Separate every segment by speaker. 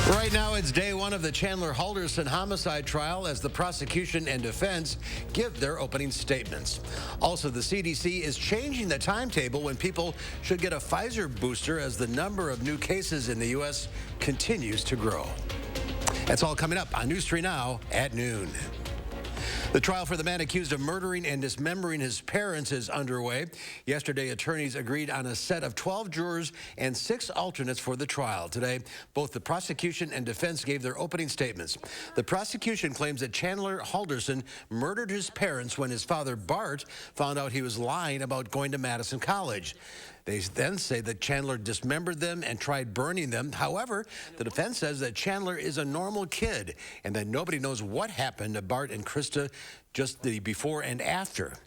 Speaker 1: Right now, it's day one of the Chandler Halderson homicide trial as the prosecution and defense give their opening statements. Also, the CDC is changing the timetable when people should get a Pfizer booster as the number of new cases in the U.S. continues to grow. That's all coming up on News 3 Now at noon. The trial for the man accused of murdering and dismembering his parents is underway. Yesterday, attorneys agreed on a set of 12 jurors and 6 alternates for the trial. Today, both the prosecution and defense gave their opening statements. The prosecution claims that Chandler Halderson murdered his parents when his father, Bart, found out he was lying about going to Madison College. They then say that Chandler dismembered them and tried burning them. However, the defense says that Chandler is a normal kid and that nobody knows what happened to Bart and Krista just the before and after.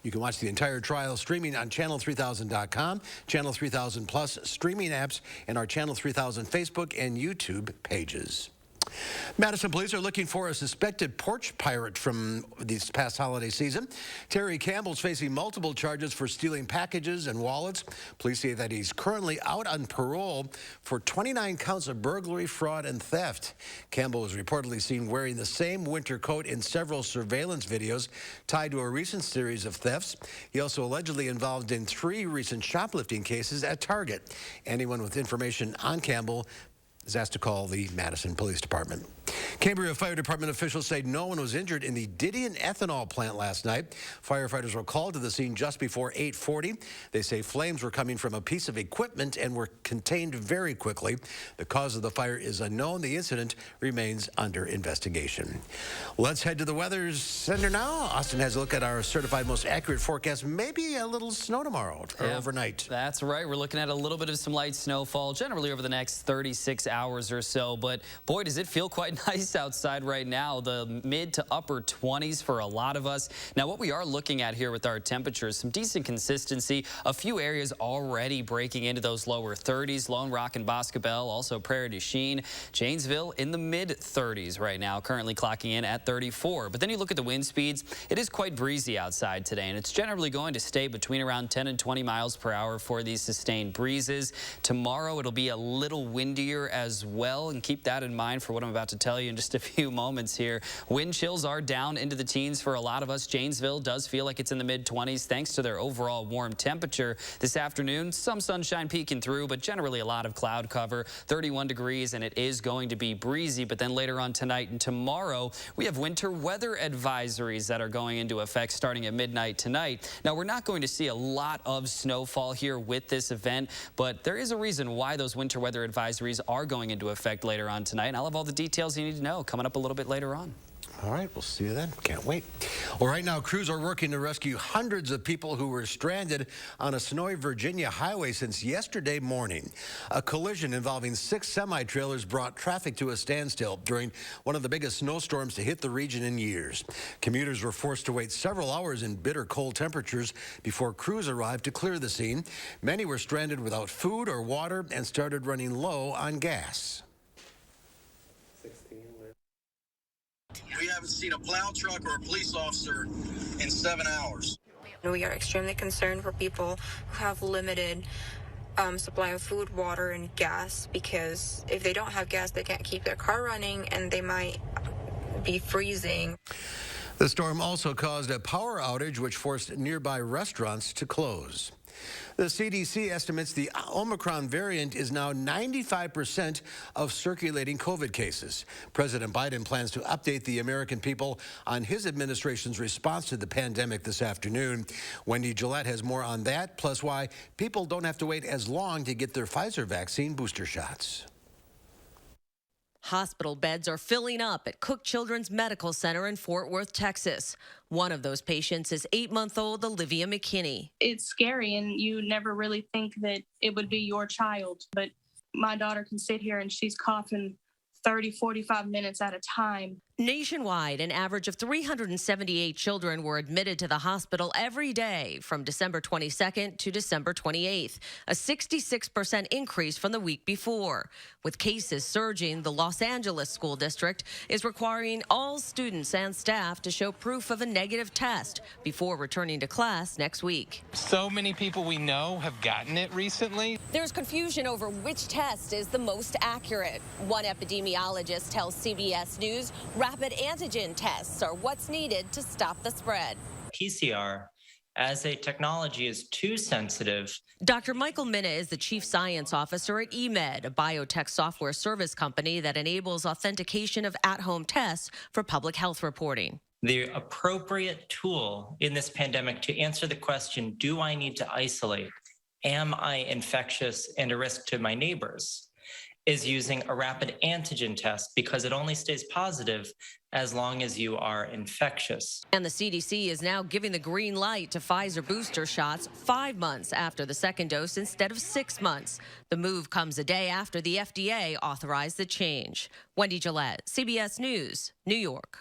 Speaker 1: You can watch the entire trial streaming on channel3000.com, Channel 3000 Plus streaming apps, and our Channel 3000 Facebook and YouTube pages. Madison police are looking for a suspected porch pirate from this past holiday season. Terry Campbell's facing multiple charges for stealing packages and wallets. Police say that he's currently out on parole for 29 counts of burglary, fraud, and theft. Campbell was reportedly seen wearing the same winter coat in several surveillance videos tied to a recent series of thefts. He also allegedly involved in 3 recent shoplifting cases at Target. Anyone with information on Campbell is asked to call the Madison Police Department. Cambria Fire Department officials say no one was injured in the Didion ethanol plant last night. Firefighters were called to the scene just before 8:40. They say flames were coming from a piece of equipment and were contained very quickly. The cause of the fire is unknown. The incident remains under investigation. Let's head to the weather center now. Austin has a look at our certified most accurate forecast. Maybe a little snow tomorrow or overnight.
Speaker 2: That's right. We're looking at a little bit of some light snowfall generally over the next 36 hours or so. But boy, does it feel quite nice outside right now. The mid to upper 20s for a lot of us. Now, what we are looking at here with our temperatures, some decent consistency. A few areas already breaking into those lower 30s. Lone Rock and Boscobel, also Prairie du Chien. Janesville in the mid 30s right now, currently clocking in at 34. But then you look at the wind speeds. It is quite breezy outside today, and it's generally going to stay between around 10 and 20 miles per hour for these sustained breezes. Tomorrow, it'll be a little windier as well, and keep that in mind for what I'm about to tell you in just a few moments here. Wind chills are down into the teens for a lot of us. Janesville does feel like it's in the mid-20s thanks to their overall warm temperature. This afternoon, some sunshine peeking through, but generally a lot of cloud cover, 31 degrees, and it is going to be breezy. But then later on tonight and tomorrow, we have winter weather advisories that are going into effect starting at midnight tonight. Now, we're not going to see a lot of snowfall here with this event, but there is a reason why those winter weather advisories are going into effect later on tonight. And I'll have all the details you need to know coming up a little bit later on.
Speaker 1: All right, we'll see you then. Can't wait. Well, right now, crews are working to rescue hundreds of people who were stranded on a snowy Virginia highway since yesterday morning. A collision involving 6 semi-trailers brought traffic to a standstill during one of the biggest snowstorms to hit the region in years. Commuters were forced to wait several hours in bitter cold temperatures before crews arrived to clear the scene. Many were stranded without food or water and started running low on gas.
Speaker 3: We haven't seen a plow truck or a police officer in 7 hours.
Speaker 4: We are extremely concerned for people who have limited supply of food, water, and gas, because if they don't have gas, they can't keep their car running and they might be freezing.
Speaker 1: The storm also caused a power outage, which forced nearby restaurants to close. The CDC estimates the Omicron variant is now 95% of circulating COVID cases. President Biden plans to update the American people on his administration's response to the pandemic this afternoon. Wendy Gillette has more on that, plus why people don't have to wait as long to get their Pfizer vaccine booster shots.
Speaker 5: Hospital beds are filling up at Cook Children's Medical Center in Fort Worth, Texas. One of those patients is 8-month-old Olivia McKinney.
Speaker 6: It's scary, and you never really think that it would be your child. But my daughter can sit here and she's coughing 30, 45 minutes at a time.
Speaker 5: Nationwide, an average of 378 children were admitted to the hospital every day from December 22nd to December 28th, a 66% increase from the week before. With cases surging, the Los Angeles School District is requiring all students and staff to show proof of a negative test before returning to class next week.
Speaker 7: So many people we know have gotten it recently.
Speaker 5: There's confusion over which test is the most accurate. One epidemiologist tells CBS News rapid antigen tests are what's needed to stop the spread.
Speaker 8: PCR as a technology is too sensitive.
Speaker 5: Dr. Michael Minna is the chief science officer at eMed, a biotech software service company that enables authentication of at-home tests for public health reporting.
Speaker 8: The appropriate tool in this pandemic to answer the question, do I need to isolate? Am I infectious and a risk to my neighbors? Is using a rapid antigen test because it only stays positive as long as you are infectious.
Speaker 5: And the CDC is now giving the green light to Pfizer booster shots 5 months after the second dose instead of 6 months. The move comes a day after the FDA authorized the change. Wendy Gillette, CBS News, New York.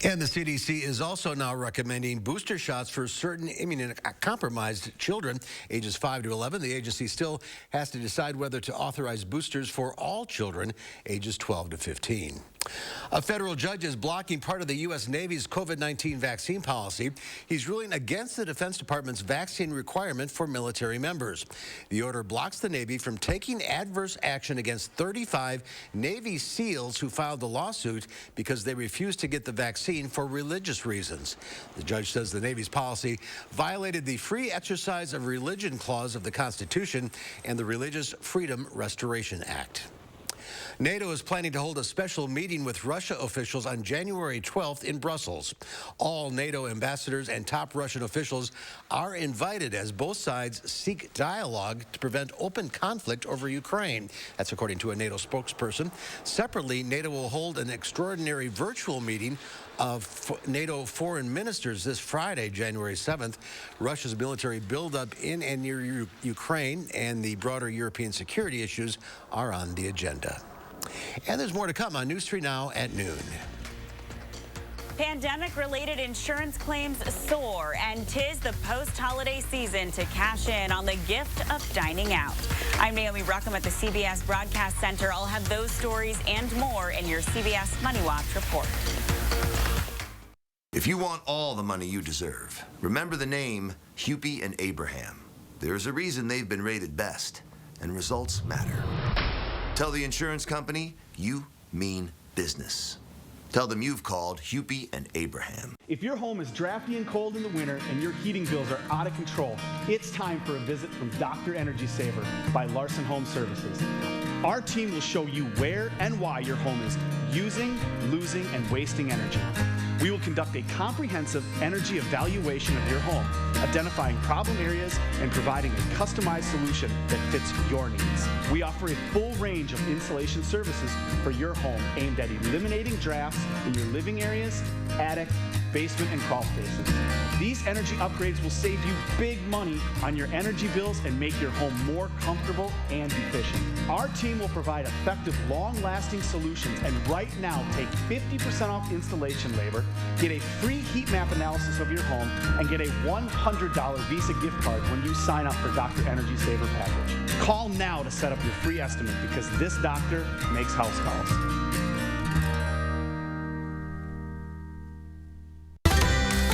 Speaker 1: And the CDC is also now recommending booster shots for certain immunocompromised children, ages 5 to 11. The agency still has to decide whether to authorize boosters for all children, ages 12 to 15. A federal judge is blocking part of the U.S. Navy's COVID-19 vaccine policy. He's ruling against the Defense Department's vaccine requirement for military members. The order blocks the Navy from taking adverse action against 35 Navy SEALs who filed the lawsuit because they refused to get the vaccine for religious reasons. The judge says the Navy's policy violated the Free Exercise of Religion Clause of the Constitution and the Religious Freedom Restoration Act. NATO is planning to hold a special meeting with Russia officials on January 12th in Brussels. All NATO ambassadors and top Russian officials are invited as both sides seek dialogue to prevent open conflict over Ukraine. That's according to a NATO spokesperson. Separately, NATO will hold an extraordinary virtual meeting of NATO foreign ministers this Friday, January 7th. Russia's military buildup in and near Ukraine and the broader European security issues are on the agenda. And there's more to come on News 3 Now at noon.
Speaker 9: Pandemic-related insurance claims soar, and 'tis the post-holiday season to cash in on the gift of dining out. I'm Naomi Ruckham at the CBS Broadcast Center. I'll have those stories and more in your CBS Money Watch report.
Speaker 10: If you want all the money you deserve, remember the name Hupy and Abraham. There's a reason they've been rated best, and results matter. Tell the insurance company you mean business. Tell them you've called Hupy and Abraham.
Speaker 11: If your home is drafty and cold in the winter and your heating bills are out of control, it's time for a visit from Dr. Energy Saver by Larson Home Services. Our team will show you where and why your home is using, losing, and wasting energy. We will conduct a comprehensive energy evaluation of your home, identifying problem areas and providing a customized solution that fits your needs. We offer a full range of installation services for your home aimed at eliminating drafts in your living areas, attic, basement, and crawl spaces. These energy upgrades will save you big money on your energy bills and make your home more comfortable and efficient. Our team will provide effective, long-lasting solutions, and right now take 50% off installation labor, get a free heat map analysis of your home, and get a $100 Visa gift card when you sign up for Dr. Energy Saver package. Call now to set up your free estimate because this doctor makes house calls.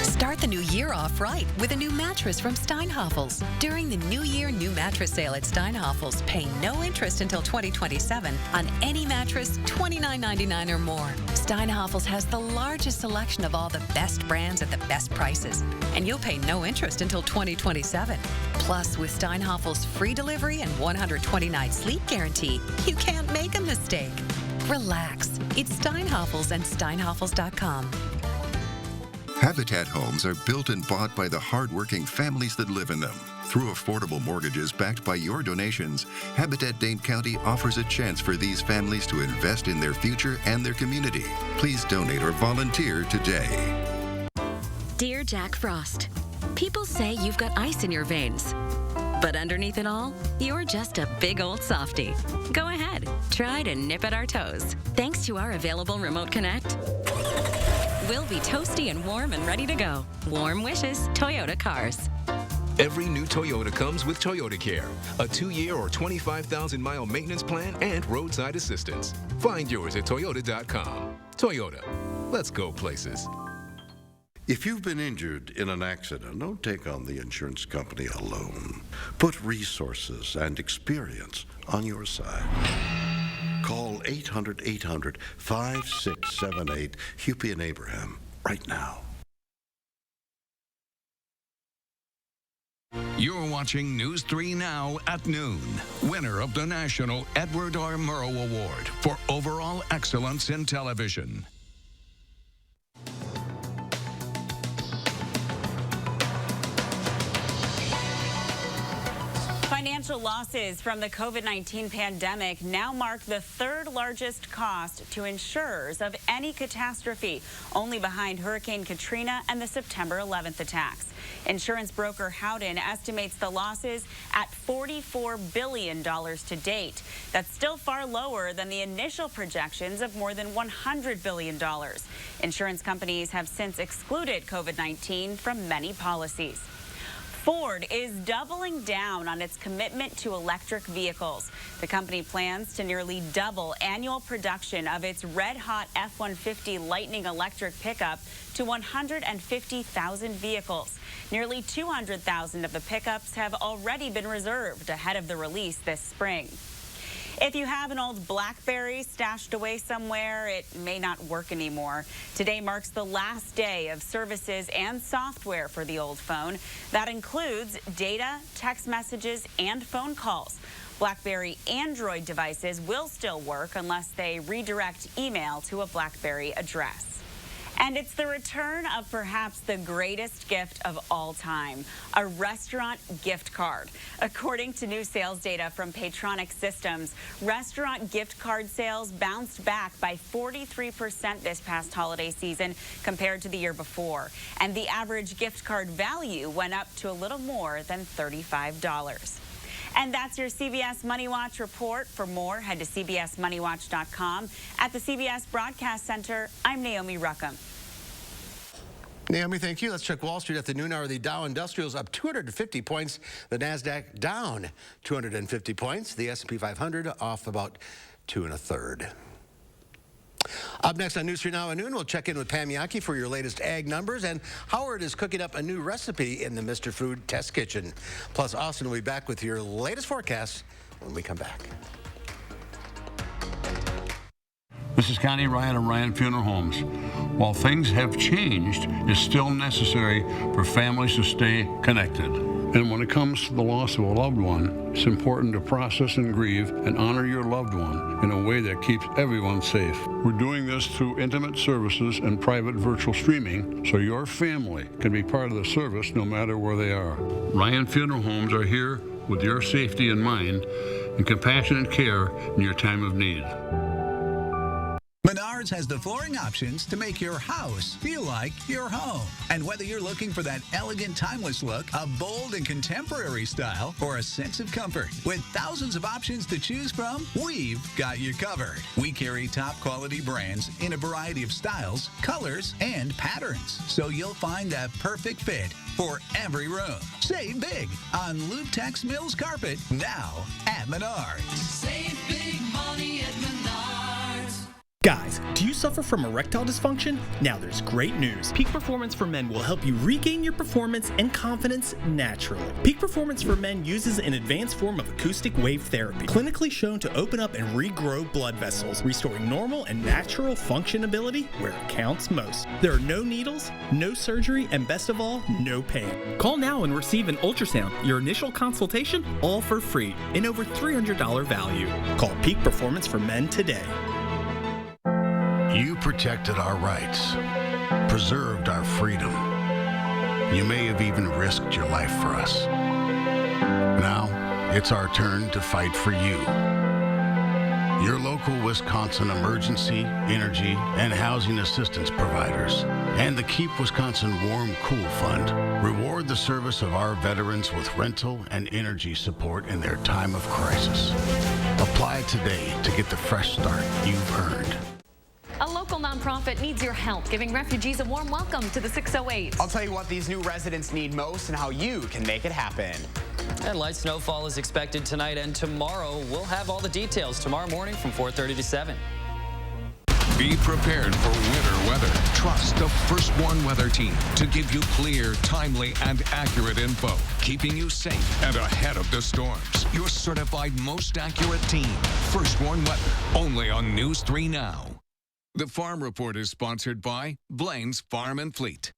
Speaker 12: Start the new year off right with a new mattress from Steinhafels. During the New Year new mattress sale at Steinhafels, pay no interest until 2027 on any mattress $29.99 or more. Steinhafels has the largest selection of all the best brands at the best prices, and you'll pay no interest until 2027. Plus, with Steinhafels' free delivery and 120-night sleep guarantee, you can't make a mistake. Relax. It's Steinhafels and Steinhafels.com.
Speaker 13: Habitat homes are built and bought by the hardworking families that live in them. Through affordable mortgages backed by your donations, Habitat Dane County offers a chance for these families to invest in their future and their community. Please donate or volunteer today.
Speaker 14: Dear Jack Frost, people say you've got ice in your veins. But underneath it all, you're just a big old softie. Go ahead, try try to nip at our toes. Thanks to our available Remote Connect, we'll be toasty and warm and ready to go. Warm wishes, Toyota Cars.
Speaker 15: Every new Toyota comes with Toyota Care, a 2-year or 25,000-mile maintenance plan and roadside assistance. Find yours at Toyota.com. Toyota, let's go places.
Speaker 16: If you've been injured in an accident, don't take on the insurance company alone. Put resources and experience on your side. Call 800-800-5678, Hupy and Abraham, right now.
Speaker 17: You're watching News 3 Now at noon. Winner of the National Edward R. Murrow Award for Overall Excellence in Television.
Speaker 9: Financial losses from the COVID-19 pandemic now mark the third largest cost to insurers of any catastrophe, only behind Hurricane Katrina and the September 11th attacks. Insurance broker Howden estimates the losses at $44 billion to date. That's still far lower than the initial projections of more than $100 billion. Insurance companies have since excluded COVID-19 from many policies. Ford is doubling down on its commitment to electric vehicles. The company plans to nearly double annual production of its red-hot F-150 Lightning electric pickup to 150,000 vehicles. Nearly 200,000 of the pickups have already been reserved ahead of the release this spring. If you have an old BlackBerry stashed away somewhere, it may not work anymore. Today marks the last day of services and software for the old phone. That includes data, text messages, and phone calls. BlackBerry Android devices will still work unless they redirect email to a BlackBerry address. And it's the return of perhaps the greatest gift of all time, a restaurant gift card. According to new sales data from Paytronic Systems, restaurant gift card sales bounced back by 43% this past holiday season compared to the year before. And the average gift card value went up to a little more than $35. And that's your CBS Money Watch report. For more, head to cbsmoneywatch.com. At the CBS Broadcast Center, I'm Naomi Ruckham.
Speaker 1: Naomi, thank you. Let's check Wall Street at the noon hour. The Dow Industrials up 250 points. The NASDAQ down 250 points. The S&P 500 off about 2 1/3. Up next on News 3 Now at noon, we'll check in with Pam Yankee for your latest ag numbers, and Howard is cooking up a new recipe in the Mr. Food Test Kitchen. Plus, Austin will be back with your latest forecast when we come back.
Speaker 18: This is Connie Ryan of Ryan Funeral Homes. While things have changed, it's still necessary for families to stay connected. And when it comes to the loss of a loved one, it's important to process and grieve and honor your loved one in a way that keeps everyone safe. We're doing this through intimate services and private virtual streaming so your family can be part of the service no matter where they are. Ryan Funeral Homes are here with your safety in mind and compassionate care in your time of need.
Speaker 19: Menards has the flooring options to make your house feel like your home. And whether you're looking for that elegant, timeless look, a bold and contemporary style, or a sense of comfort, with thousands of options to choose from, we've got you covered. We carry top quality brands in a variety of styles, colors, and patterns, so you'll find that perfect fit for every room. Save big on Lutex Mills carpet now at Menards.
Speaker 20: Save big money at Menards.
Speaker 21: Guys, do you suffer from erectile dysfunction? Now there's great news. Peak Performance for Men will help you regain your performance and confidence naturally. Peak Performance for Men uses an advanced form of acoustic wave therapy, clinically shown to open up and regrow blood vessels, restoring normal and natural functionability where it counts most. There are no needles, no surgery, and best of all, no pain. Call now and receive an ultrasound, your initial consultation, all for free, and over $300 value. Call Peak Performance for Men today.
Speaker 16: You protected our rights, preserved our freedom. You may have even risked your life for us. Now, it's our turn to fight for you.
Speaker 18: your local Wisconsin emergency, energy, and housing assistance providers, and the Keep Wisconsin Warm Cool Fund reward the service of our veterans with rental and energy support in their time of crisis. Apply today to get the fresh start you've earned.
Speaker 2: A local nonprofit needs your help, giving refugees a warm welcome to the 608.
Speaker 22: I'll tell you what these new residents need most and how you can make it happen.
Speaker 23: And light snowfall is expected tonight and tomorrow. We'll have all the details tomorrow morning from 4:30 to 7.
Speaker 17: Be prepared for winter weather. Trust the First Warn Weather Team to give you clear, timely, and accurate info, keeping you safe and ahead of the storms. Your certified most accurate team. First Warn Weather, only on News 3 Now. The Farm Report is sponsored by Blaine's Farm and Fleet.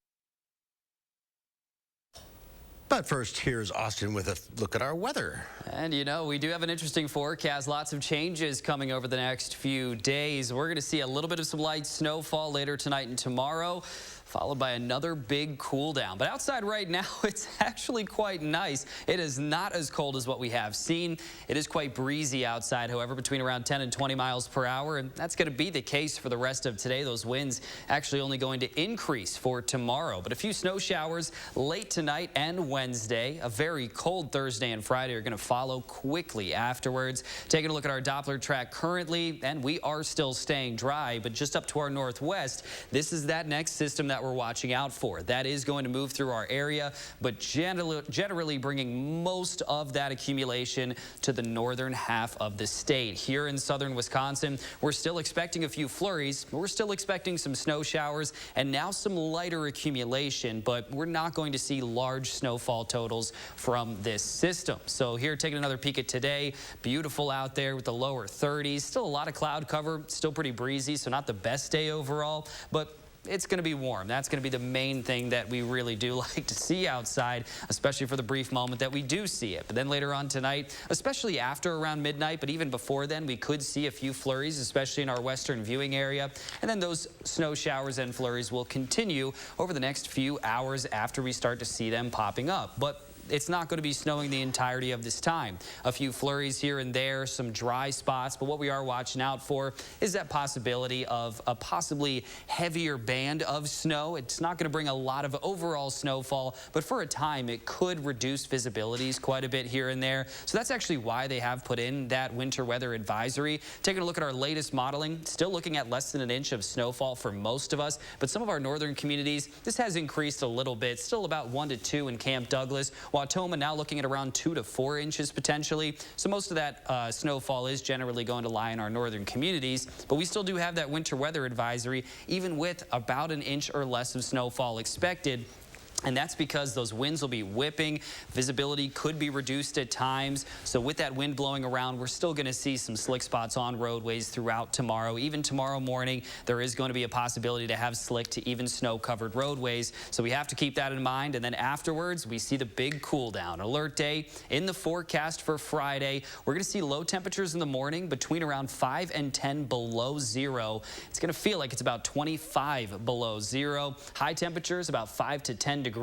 Speaker 1: But first, here's Austin with a look at our weather.
Speaker 23: And you know, we do have an interesting forecast. Lots of changes coming over the next few days. We're going to see a little bit of some light snowfall later tonight and tomorrow, followed by another big cool down. But outside right now, it's actually quite nice. It is not as cold as what we have seen. It is quite breezy outside, however, between around 10 and 20 miles per hour. And that's going to be the case for the rest of today. Those winds actually only going to increase for tomorrow. But a few snow showers late tonight and Wednesday. A very cold Thursday and Friday are going to follow quickly afterwards. Taking a look at our Doppler track currently, and we are still staying dry, but just up to our northwest, this is that next system that we're watching out for. That is going to move through our area, but generally bringing most of that accumulation to the northern half of the state. Here in southern Wisconsin, we're still expecting a few flurries. We're still expecting some snow showers and now some lighter accumulation, but we're not going to see large snowfall totals from this system. So here, taking another peek at today, beautiful out there with the lower 30s. Still a lot of cloud cover, still pretty breezy, so not the best day overall, but it's going to be warm. That's going to be the main thing that we really do like to see outside, especially for the brief moment that we do see it. But then later on tonight, especially after around midnight, but even before then, we could see a few flurries, especially in our western viewing area. And then those snow showers and flurries will continue over the next few hours after we start to see them popping up. But it's not going to be snowing the entirety of this time. A few flurries here and there, some dry spots, but what we are watching out for is that possibility of a possibly heavier band of snow. It's not going to bring a lot of overall snowfall, but for a time it could reduce visibilities quite a bit here and there. So that's actually why they have put in that winter weather advisory. Taking a look at our latest modeling, still looking at less than an inch of snowfall for most of us, but some of our northern communities, this has increased a little bit, still about 1 to 2 in Camp Douglas. Wautoma now looking at around 2 to 4 inches potentially. So most of that snowfall is generally going to lie in our northern communities, but we still do have that winter weather advisory, even with about an inch or less of snowfall expected. And that's because those winds will be whipping. Visibility could be reduced at times. So with that wind blowing around, we're still going to see some slick spots on roadways throughout tomorrow. Even tomorrow morning, there is going to be a possibility to have slick to even snow-covered roadways. So we have to keep that in mind. And then afterwards, we see the big cool down. Alert day in the forecast for Friday. We're going to see low temperatures in the morning between around 5 and 10 below zero. It's going to feel like it's about 25 below zero. High temperatures about 5 to 10 degrees.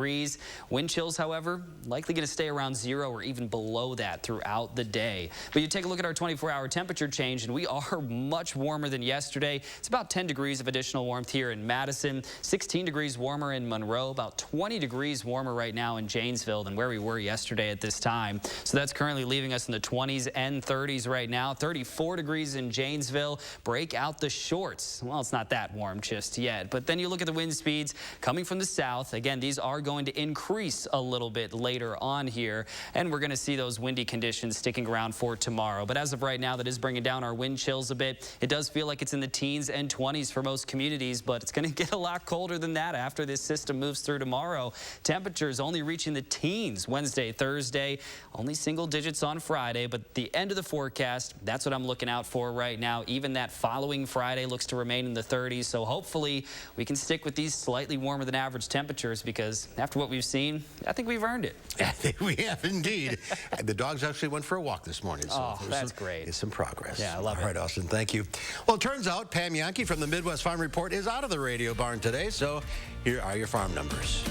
Speaker 23: Wind chills, however, likely going to stay around zero or even below that throughout the day. But you take a look at our 24-hour temperature change, and we are much warmer than yesterday. It's about 10 degrees of additional warmth here in Madison, 16 degrees warmer in Monroe, about 20 degrees warmer right now in Janesville than where we were yesterday at this time. So that's currently leaving us in the 20s and 30s right now. 34 degrees in Janesville. Break out the shorts. Well, it's not that warm just yet. But then you look at the wind speeds coming from the south. Again, these are going to increase a little bit later on here, and we're going to see those windy conditions sticking around for tomorrow. But as of right now, that is bringing down our wind chills a bit. It does feel like it's in the teens and 20s for most communities, but it's going to get a lot colder than that after this system moves through tomorrow. Temperatures only reaching the teens Wednesday, Thursday, only single digits on Friday, but the end of the forecast, that's what I'm looking out for right now. Even that following Friday looks to remain in the 30s, so hopefully we can stick with these slightly warmer than average temperatures, because after what we've seen, I think we've earned it.
Speaker 1: I think we have indeed. The dogs actually went for a walk this morning. So
Speaker 23: that's great.
Speaker 1: It's some progress.
Speaker 23: Yeah, I love it.
Speaker 1: All right, Austin, thank you. Well, it turns out Pam Yankee from the Midwest Farm Report is out of the radio barn today, so here are your farm numbers.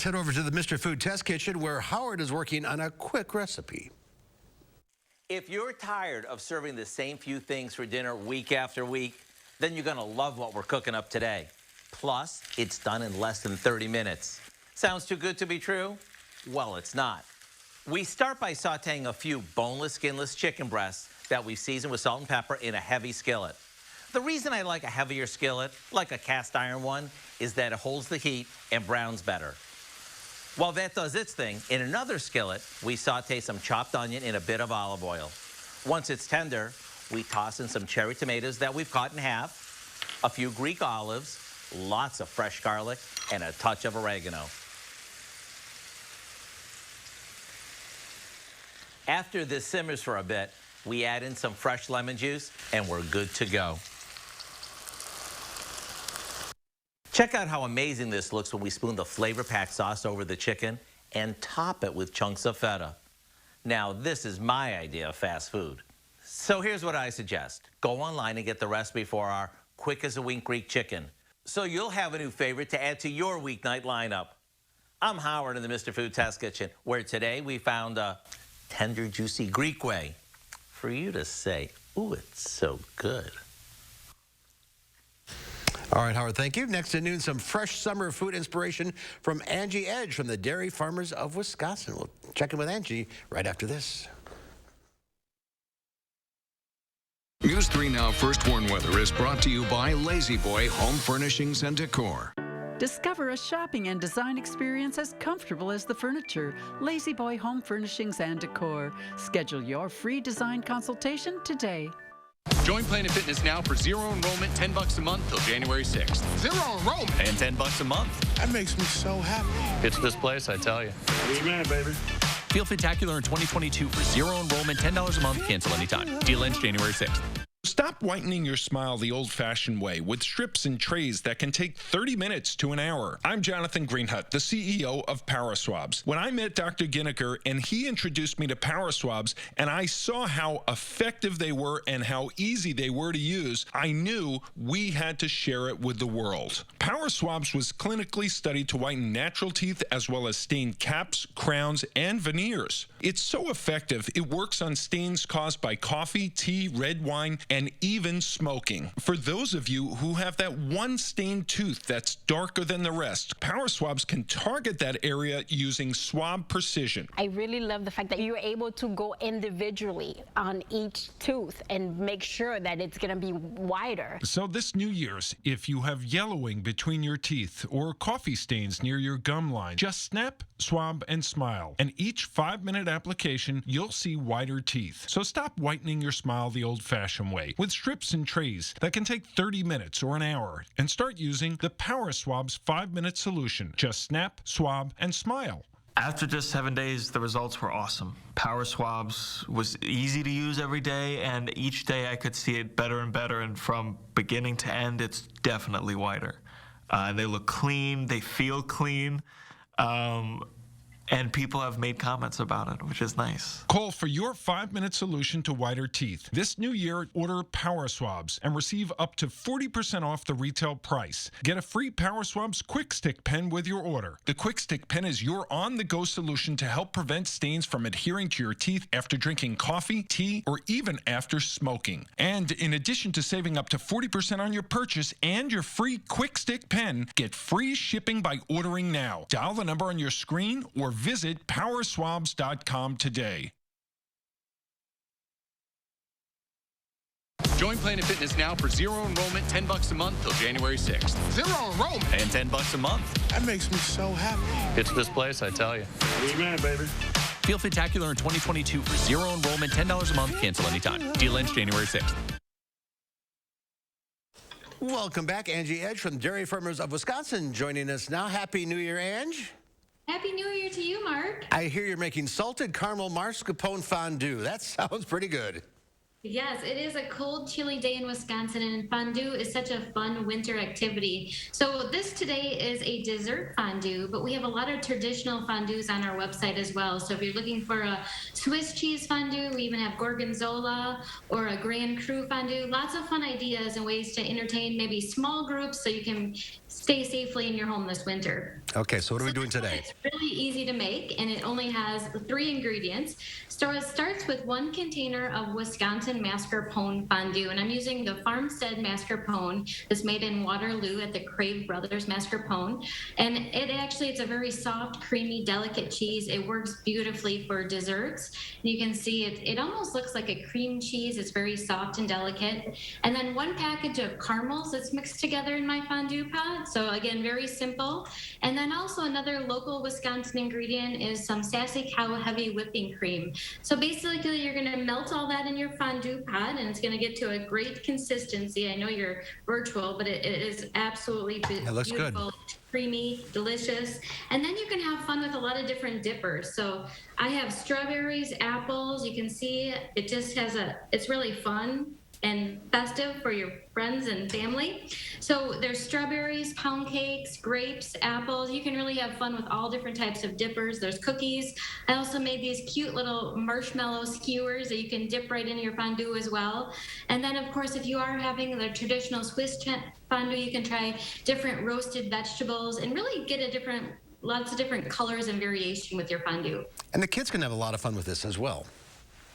Speaker 1: head over to the Mr. Food Test Kitchen where Howard is working on a quick recipe.
Speaker 3: If you're tired of serving the same few things for dinner week after week, then you're going to love what we're cooking up today. Plus, it's done in less than 30 minutes. Sounds too good to be true? Well, it's not. We start by sautéing a few boneless, skinless chicken breasts that we season with salt and pepper in a heavy skillet. The reason I like a heavier skillet, like a cast iron one, is that it holds the heat and browns better. While that does its thing, in another skillet, we sauté some chopped onion in a bit of olive oil. Once it's tender, we toss in some cherry tomatoes that we've cut in half, a few Greek olives, lots of fresh garlic, and a touch of oregano. After this simmers for a bit, we add in some fresh lemon juice, and we're good to go. Check out how amazing this looks when we spoon the flavor-packed sauce over the chicken and top it with chunks of feta. Now, this is my idea of fast food. So here's what I suggest. Go online and get the recipe for our quick-as-a-wink Greek chicken, so you'll have a new favorite to add to your weeknight lineup. I'm Howard in the Mr. Food Test Kitchen, where today we found a tender, juicy Greek way for you to say, ooh, it's so good.
Speaker 1: All right, Howard, thank you. Next at noon, some fresh summer food inspiration from Angie Edge from the Dairy Farmers of Wisconsin. We'll check in with Angie right after this.
Speaker 17: News 3 Now First Warn Weather is brought to you by Lazy Boy Home Furnishings and Decor.
Speaker 4: Discover a shopping and design experience as comfortable as the furniture. Lazy Boy Home Furnishings and Decor. Schedule your free design consultation today.
Speaker 6: Join Planet Fitness now for zero enrollment, $10 a month till January 6th.
Speaker 24: Zero enrollment?
Speaker 6: And $10 a month.
Speaker 24: That makes me so happy.
Speaker 6: It's this place, I tell you.
Speaker 24: Amen, baby.
Speaker 6: Feel Spectacular in 2022 for zero enrollment, $10 a month, cancel anytime. Deal ends January 6th.
Speaker 25: Stop whitening your smile the old-fashioned way with strips and trays that can take 30 minutes to an hour. I'm Jonathan Greenhut, the CEO of PowerSwabs. When I met Dr. Ginniker and he introduced me to PowerSwabs and I saw how effective they were and how easy they were to use, I knew we had to share it with the world. PowerSwabs was clinically studied to whiten natural teeth as well as stain caps, crowns, and veneers. It's so effective, it works on stains caused by coffee, tea, red wine, and even smoking. For those of you who have that one stained tooth that's darker than the rest, PowerSwabs can target that area using swab precision.
Speaker 26: I really love the fact that you're able to go individually on each tooth and make sure that it's going to be wider.
Speaker 25: So this New Year's, if you have yellowing between your teeth or coffee stains near your gum line, just snap, swab, and smile. And each 5-minute application, you'll see whiter teeth. So stop whitening your smile the old-fashioned way with strips and trays that can take 30 minutes or an hour, and start using the PowerSwabs 5-minute solution. Just snap, swab, and smile.
Speaker 27: After just 7 days, the results were awesome. PowerSwabs was easy to use every day, and each day I could see it better and better, and from beginning to end, it's definitely whiter. They look clean, they feel clean. And people have made comments about it, which is nice.
Speaker 25: Call for your 5-minute solution to whiter teeth. This new year, order PowerSwabs and receive up to 40% off the retail price. Get a free PowerSwabs Quick Stick pen with your order. The Quick Stick pen is your on-the-go solution to help prevent stains from adhering to your teeth after drinking coffee, tea, or even after smoking. And in addition to saving up to 40% on your purchase and your free Quick Stick pen, get free shipping by ordering now. Dial the number on your screen or visit powerswabs.com today.
Speaker 6: Join Planet Fitness now for zero enrollment, $10 a month till January 6th.
Speaker 24: Zero enrollment?
Speaker 6: And $10 a month.
Speaker 24: That makes me so happy.
Speaker 6: It's this place, I tell you.
Speaker 24: Amen, baby.
Speaker 6: Feel Spectacular in 2022 for zero enrollment, $10 a month, cancel anytime. Deal ends January 6th.
Speaker 1: Welcome back. Angie Edge from Dairy Farmers of Wisconsin joining us now. Happy New Year, Ange.
Speaker 28: Happy New Year to you, Mark.
Speaker 1: I hear you're making salted caramel mascarpone fondue. That sounds pretty good.
Speaker 5: Yes, it is a cold, chilly day in Wisconsin, and fondue is such a fun winter activity. So this today is a dessert fondue, but we have a lot of traditional fondues on our website as well. So if you're looking for a Swiss cheese fondue, we even have gorgonzola or a Grand Cru fondue. Lots of fun ideas and ways to entertain maybe small groups so you can stay safely in your home this winter.
Speaker 1: Okay, so what are we doing today?
Speaker 5: It's really easy to make, and it only has 3 ingredients. So it starts with 1 container of Wisconsin mascarpone fondue, and I'm using the Farmstead mascarpone that's made in Waterloo at the Crave Brothers mascarpone. And it's a very soft, creamy, delicate cheese. It works beautifully for desserts. And you can see it almost looks like a cream cheese. It's very soft and delicate. And then 1 package of caramels that's mixed together in my fondue pot. So again, very simple. And then also another local Wisconsin ingredient is some Sassy Cow heavy whipping cream. So basically you're gonna melt all that in your fondue pot, and it's gonna get to a great consistency. I know you're virtual, but it is absolutely beautiful.
Speaker 1: It looks good.
Speaker 5: Creamy, delicious. And then you can have fun with a lot of different dippers. So I have strawberries, apples. You can see it just has it's really fun and festive for your friends and family. So there's strawberries, pound cakes, grapes, apples. You can really have fun with all different types of dippers. There's cookies. I also made these cute little marshmallow skewers that you can dip right into your fondue as well. And then of course, if you are having the traditional Swiss fondue, you can try different roasted vegetables and really get lots of different colors and variation with your fondue.
Speaker 1: And the kids can have a lot of fun with this as well.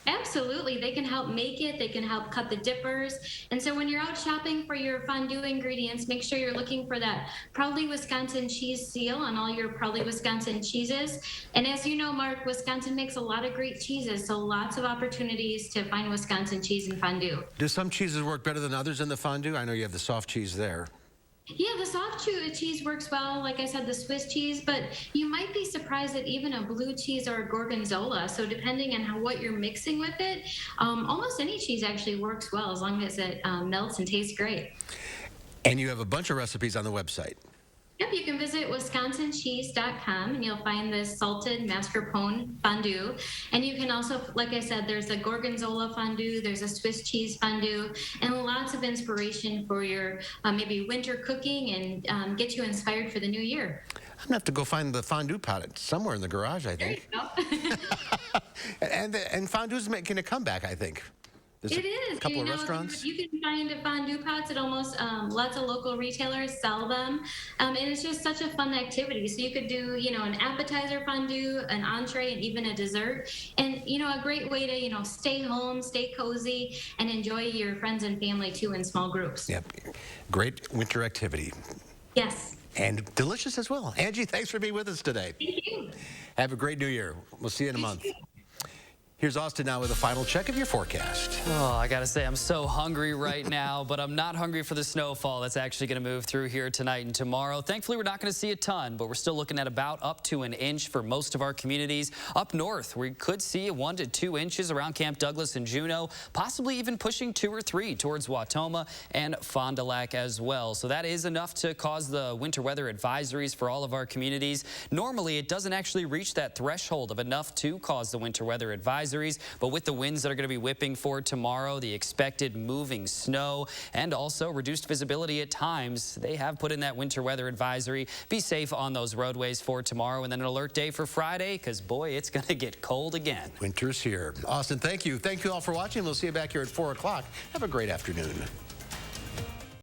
Speaker 5: Absolutely. They can help make it. They can help cut the dippers. And so when you're out shopping for your fondue ingredients, make sure you're looking for that Proudly Wisconsin cheese seal on all your Proudly Wisconsin cheeses. And as you know, Mark, Wisconsin makes a lot of great cheeses, so lots of opportunities to find Wisconsin cheese and fondue.
Speaker 1: Do some cheeses work better than others in the fondue? I know you have the soft cheese there.
Speaker 5: Yeah, the soft cheese works well, like I said, the Swiss cheese, but you might be surprised that even a blue cheese or a gorgonzola, so depending on what you're mixing with it, almost any cheese actually works well as long as it melts and tastes great.
Speaker 1: And you have a bunch of recipes on the website.
Speaker 5: Yep, you can visit wisconsincheese.com and you'll find this salted mascarpone fondue. And you can also, like I said, there's a gorgonzola fondue, there's a Swiss cheese fondue, and lots of inspiration for your maybe winter cooking and get you inspired for the new year.
Speaker 1: I'm gonna have to go find the fondue pot somewhere in the garage, I think.
Speaker 5: There you go.
Speaker 1: and fondue's making a comeback, I think. There's
Speaker 5: it is.
Speaker 1: A couple of restaurants.
Speaker 5: You can find fondue pots at almost lots of local retailers sell them, and it's just such a fun activity. So you could do, an appetizer fondue, an entree, and even a dessert. And a great way to stay home, stay cozy, and enjoy your friends and family too in small groups.
Speaker 1: Yep, great winter activity.
Speaker 5: Yes.
Speaker 1: And delicious as well. Angie, thanks for being with us today.
Speaker 5: Thank you.
Speaker 1: Have a great new year. We'll see you in a month. Here's Austin now with a final check of your forecast.
Speaker 23: Oh, I gotta say, I'm so hungry right now, but I'm not hungry for the snowfall that's actually gonna move through here tonight and tomorrow. Thankfully, we're not gonna see a ton, but we're still looking at about up to an inch for most of our communities. Up north, we could see 1 to 2 inches around Camp Douglas and Juneau, possibly even pushing 2 or 3 towards Wautoma and Fond du Lac as well. So that is enough to cause the winter weather advisories for all of our communities. Normally, it doesn't actually reach that threshold of enough to cause the winter weather advisories. But with the winds that are going to be whipping for tomorrow, the expected moving snow, and also reduced visibility at times, they have put in that winter weather advisory. Be safe on those roadways for tomorrow, and then an alert day for Friday, because boy, it's going to get cold again.
Speaker 1: Winter's here. Austin, thank you. Thank you all for watching. We'll see you back here at 4 o'clock. Have a great afternoon.